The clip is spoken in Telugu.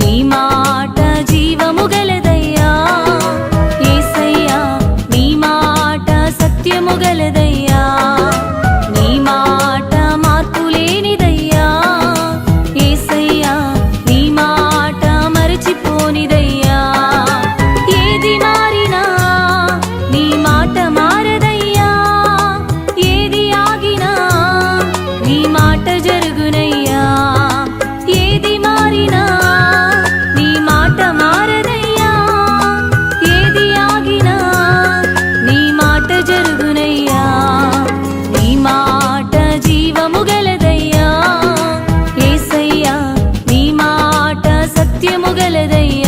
నీ మాట జీవము గలదయ్యా యేసయ్యా నీ మాట సత్యము గలదయ్యా నీ మాట మార్పు లేనిదయ్యా యేసయ్యా నీ మాట మరచిపోనిదయ్యా ఏది మారినా నీ మాట మారదయ్యా ఏది ఆగినా నీ మాట జరుగునయ్యా ఏది మారినా నీ మాట మారదయ్యా ఏది ఆగినా నీ మాట జరుగునయ్యా నీ మాట జీవము గలదయ్యా యేసయ్యా నీ మాట సత్యము గలదయ్యా